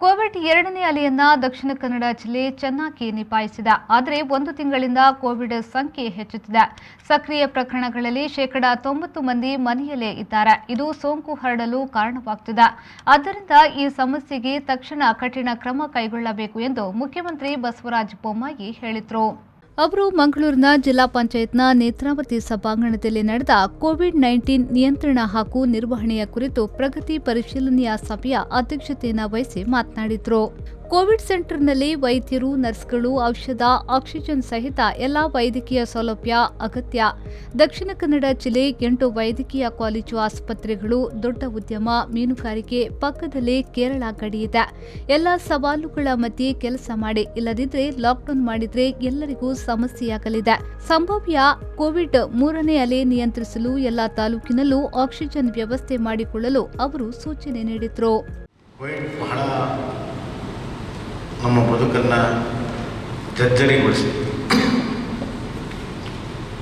Covid ಎರಡನೇ ಅಲೆಯನ್ನ ದಕ್ಷಿಣ ಕನ್ನಡ ಜಿಲ್ಲೆ ಚೆನ್ನಾಗಿ ನಿಭಾಯಿಸಿದೆ. ಆದರೆ ಒಂದು ತಿಂಗಳಿಂದ ಕೋವಿಡ್ ಸಂಖ್ಯೆ ಹೆಚ್ಚುತ್ತಿದೆ. ಸಕ್ರಿಯ ಪ್ರಕರಣಗಳಲ್ಲಿ 90% ಮಂದಿ ಮನೆಯಲ್ಲೇ ಇದ್ದಾರೆ. ಇದು ಸೋಂಕು ಹರಡಲು ಕಾರಣವಾಗುತ್ತಿದೆ. ಆದ್ದರಿಂದ ಈ ಸಮಸ್ಯೆಗೆ ತಕ್ಷಣ ಕಠಿಣ ಕ್ರಮ ಕೈಗೊಳ್ಳಬೇಕು ಎಂದು ಮುಖ್ಯಮಂತ್ರಿ ಬಸವರಾಜ ಬೊಮ್ಮಾಯಿ ಹೇಳಿದರು. ಅವರು ಮಂಗಳೂರಿನ ಜಿಲ್ಲಾ ಪಂಚಾಯತ್ನ ನೇತ್ರಾವತಿ ಸಭಾಂಗಣದಲ್ಲಿ ನಡೆದ ಕೋವಿಡ್-19 ನಿಯಂತ್ರಣ ಹಾಗೂ ನಿರ್ವಹಣೆಯ ಕುರಿತು ಪ್ರಗತಿ ಪರಿಶೀಲನೆಯ ಸಭೆಯ ಅಧ್ಯಕ್ಷತೆಯನ್ನು ವಹಿಸಿ ಮಾತನಾಡಿದರು. ಕೋವಿಡ್ ಸೆಂಟರ್ನಲ್ಲಿ ವೈದ್ಯರು, ನರ್ಸ್ಗಳು, ಔಷಧ, ಆಕ್ಸಿಜನ್ ಸಹಿತ ಎಲ್ಲಾ ವೈದ್ಯಕೀಯ ಸೌಲಭ್ಯ ಅಗತ್ಯ. ದಕ್ಷಿಣ ಕನ್ನಡ ಜಿಲ್ಲೆ 8 ವೈದ್ಯಕೀಯ ಕಾಲೇಜು ಆಸ್ಪತ್ರೆಗಳು, ದೊಡ್ಡ ಉದ್ಯಮ, ಮೀನುಗಾರಿಕೆ, ಪಕ್ಕದಲ್ಲೇ ಕೇರಳ ಗಡಿ ಇದೆ. ಎಲ್ಲ ಸವಾಲುಗಳ ಮಧ್ಯೆ ಕೆಲಸ ಮಾಡಿ, ಇಲ್ಲದಿದ್ದರೆ ಲಾಕ್ಡೌನ್ ಮಾಡಿದ್ರೆ ಎಲ್ಲರಿಗೂ ಸಮಸ್ಯೆಯಾಗಲಿದೆ. ಸಂಭಾವ್ಯ ಕೋವಿಡ್ 3ನೇ ಅಲೆ ನಿಯಂತ್ರಿಸಲು ಎಲ್ಲ ತಾಲೂಕಿನಲ್ಲೂ ಆಕ್ಸಿಜನ್ ವ್ಯವಸ್ಥೆ ಮಾಡಿಕೊಳ್ಳಲು ಅವರು ಸೂಚನೆ ನೀಡಿದರು. ನಮ್ಮ ಬದುಕನ್ನು ಜರ್ಜರಿಗೊಳಿಸಿದೆ.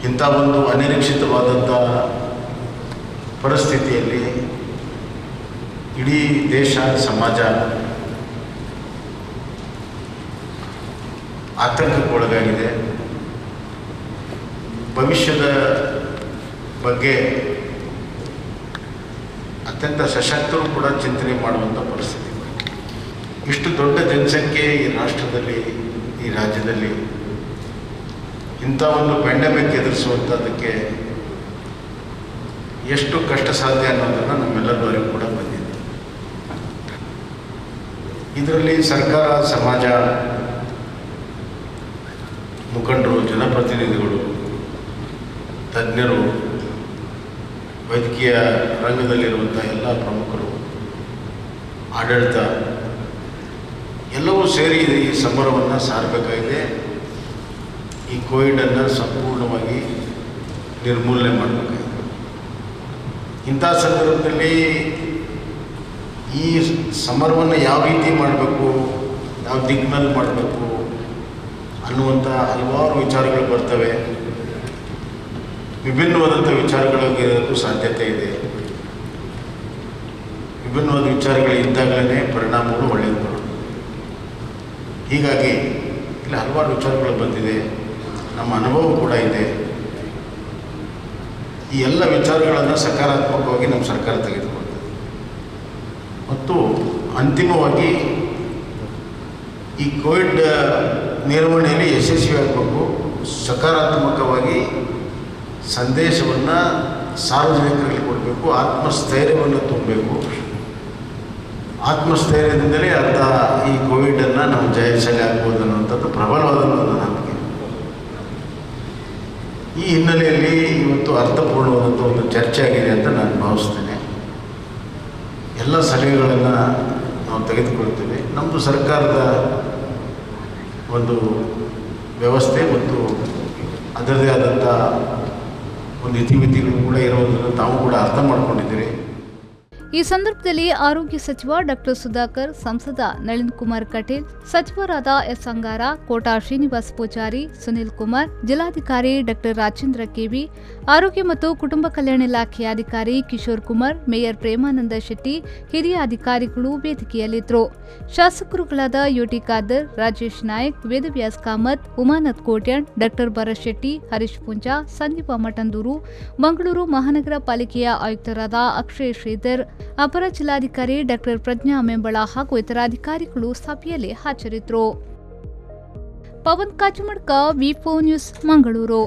ಇಂಥ ಒಂದು ಅನಿರೀಕ್ಷಿತವಾದಂಥ ಪರಿಸ್ಥಿತಿಯಲ್ಲಿ ಇಡೀ ದೇಶ, ಸಮಾಜ ಆತಂಕಕ್ಕೊಳಗಾಗಿದೆ. ಭವಿಷ್ಯದ ಬಗ್ಗೆ ಅತ್ಯಂತ ಸಶಕ್ತರು ಕೂಡ ಚಿಂತನೆ ಮಾಡುವಂಥ ಪರಿಸ್ಥಿತಿ. ಇಷ್ಟು ದೊಡ್ಡ ಜನಸಂಖ್ಯೆ ಈ ರಾಷ್ಟ್ರದಲ್ಲಿ, ಈ ರಾಜ್ಯದಲ್ಲಿ ಇಂಥ ಒಂದು ಪ್ಯಾಂಡಮಿಕ್ ಎದುರಿಸುವಂಥದ್ದಕ್ಕೆ ಎಷ್ಟು ಕಷ್ಟ ಸಾಧ್ಯ ಅನ್ನೋದನ್ನು ನಮ್ಮೆಲ್ಲರೂ ಅರಿವು ಕೂಡ ಬಂದಿದೆ. ಇದರಲ್ಲಿ ಸರ್ಕಾರ, ಸಮಾಜ, ಮುಖಂಡರು, ಜನಪ್ರತಿನಿಧಿಗಳು, ತಜ್ಞರು, ವೈದ್ಯಕೀಯ ರಂಗದಲ್ಲಿರುವಂಥ ಎಲ್ಲ ಪ್ರಮುಖರು, ಆಡಳಿತ ಎಲ್ಲವೂ ಸೇರಿ ಈ ಸಮರವನ್ನು ಸಾರಬೇಕಾಗಿದೆ. ಈ ಕೋವಿಡನ್ನು ಸಂಪೂರ್ಣವಾಗಿ ನಿರ್ಮೂಲನೆ ಮಾಡಬೇಕಾಗಿದೆ. ಇಂಥ ಸಂದರ್ಭದಲ್ಲಿ ಈ ಸಮರವನ್ನು ಯಾವ ರೀತಿ ಮಾಡಬೇಕು, ಯಾವ ದಿಕ್ಕಿನಲ್ಲಿ ಮಾಡಬೇಕು ಅನ್ನುವಂಥ ಹಲವಾರು ವಿಚಾರಗಳು ಬರ್ತವೆ. ವಿಭಿನ್ನವಾದಂಥ ವಿಚಾರಗಳಿರೋಕ್ಕೂ ಸಾಧ್ಯತೆ ಇದೆ. ವಿಭಿನ್ನವಾದ ವಿಚಾರಗಳಿದ್ದಾಗಲೇ ಪರಿಣಾಮಗಳು ಒಳ್ಳೆಯದು. ಹೀಗಾಗಿ ಇಲ್ಲಿ ಹಲವಾರು ವಿಚಾರಗಳು ಬಂದಿದೆ, ನಮ್ಮ ಅನುಭವ ಕೂಡ ಇದೆ. ಈ ಎಲ್ಲ ವಿಚಾರಗಳನ್ನು ಸಕಾರಾತ್ಮಕವಾಗಿ ನಮ್ಮ ಸರ್ಕಾರ ತೆಗೆದುಕೊಂಡಿದೆ ಮತ್ತು ಅಂತಿಮವಾಗಿ ಈ ಕೋವಿಡ್ ನಿರ್ವಹಣೆಯಲ್ಲಿ ಯಶಸ್ವಿಯಾಗಬೇಕು. ಸಕಾರಾತ್ಮಕವಾಗಿ ಸಂದೇಶವನ್ನು ಸಾರ್ವಜನಿಕರಿಗೆ ಕೊಡಬೇಕು, ಆತ್ಮಸ್ಥೈರ್ಯವನ್ನು ತುಂಬಬೇಕು. ಆತ್ಮಸ್ಥೈರ್ಯದಿಂದಲೇ ಅರ್ಥ ಈ ಕೋವಿಡನ್ನು ನಾವು ಜಯಿಸಲಾಗ್ಬೋದು ಅನ್ನುವಂಥದ್ದು ಪ್ರಬಲವಾದ ನಂಬಿಕೆ. ಈ ಹಿನ್ನೆಲೆಯಲ್ಲಿ ಇವತ್ತು ಅರ್ಥಪೂರ್ಣವಾದಂಥ ಒಂದು ಚರ್ಚೆ ಆಗಿದೆ ಅಂತ ನಾನು ಭಾವಿಸ್ತೇನೆ. ಎಲ್ಲ ಸಲಹೆಗಳನ್ನು ನಾವು ತೆಗೆದುಕೊಳ್ತೇವೆ. ನಮ್ಮದು ಸರ್ಕಾರದ ಒಂದು ವ್ಯವಸ್ಥೆ ಮತ್ತು ಅದರದೇ ಆದಂಥ ಒಂದು ಇತಿಮಿತಿಗಳು ಕೂಡ ಇರೋದನ್ನು ತಾವು ಕೂಡ ಅರ್ಥ ಮಾಡ್ಕೊಂಡಿದ್ದೀರಿ. ಈ ಸಂದರ್ಭದಲ್ಲಿ ಆರೋಗ್ಯ ಸಚಿವ ಡಾಕ್ಟರ್ ಸುಧಾಕರ್, ಸಂಸದ ನಳಿನ್ ಕುಮಾರ್ ಕಟೀಲ್, ಸಚಿವರಾದ ಎಸ್ ಅಂಗಾರ, ಕೋಟಾ ಶ್ರೀನಿವಾಸ್ ಪೂಜಾರಿ, ಸುನಿಲ್ ಕುಮಾರ್, ಜಿಲ್ಲಾಧಿಕಾರಿ ಡಾಕ್ಟರ್ ರಾಜೇಂದ್ರ ಕೆವಿ, ಆರೋಗ್ಯ ಮತ್ತು ಕುಟುಂಬ ಕಲ್ಯಾಣ ಇಲಾಖೆ ಅಧಿಕಾರಿ ಕಿಶೋರ್ ಕುಮಾರ್, ಮೇಯರ್ ಪ್ರೇಮಾನಂದ ಶೆಟ್ಟಿ, ಹಿರಿಯ ಅಧಿಕಾರಿಗಳು ವೇದಿಕೆಯಲ್ಲಿದ್ದರು. ಶಾಸಕರುಗಳಾದ ಯುಟಿ ಖಾದರ್, ರಾಜೇಶ್ ನಾಯಕ್, ವೇದವ್ಯಾಸ್ ಕಾಮತ್, ಉಮಾನಾಥ್ ಕೋಟ್ಯಾಣ್, ಡಾಕ್ಟರ್ ಭರತ್ ಶೆಟ್ಟಿ, ಹರೀಶ್ ಪುಂಜಾ, ಸಂದೀಪ ಮಠಂದೂರು, ಮಂಗಳೂರು ಮಹಾನಗರ ಪಾಲಿಕೆಯ ಆಯುಕ್ತರಾದ ಅಕ್ಷಯ್ ಶ್ರೀಧರ್, ಅಪರ ಜಿಲ್ಲಾಧಿಕಾರಿ ಡಾಕ್ಟರ್ ಪ್ರಜ್ಞಾ ಮೆಂಬಳ ಹಾಗೂ ಇತರ ಅಧಿಕಾರಿಗಳು ಸಭೆಯಲ್ಲಿ ಹಾಜರಿದ್ದರು. ಪವನ್ ಕಾಚಮಡ್ಕ, ವಿ4 ನ್ಯೂಸ್, ಮಂಗಳೂರು.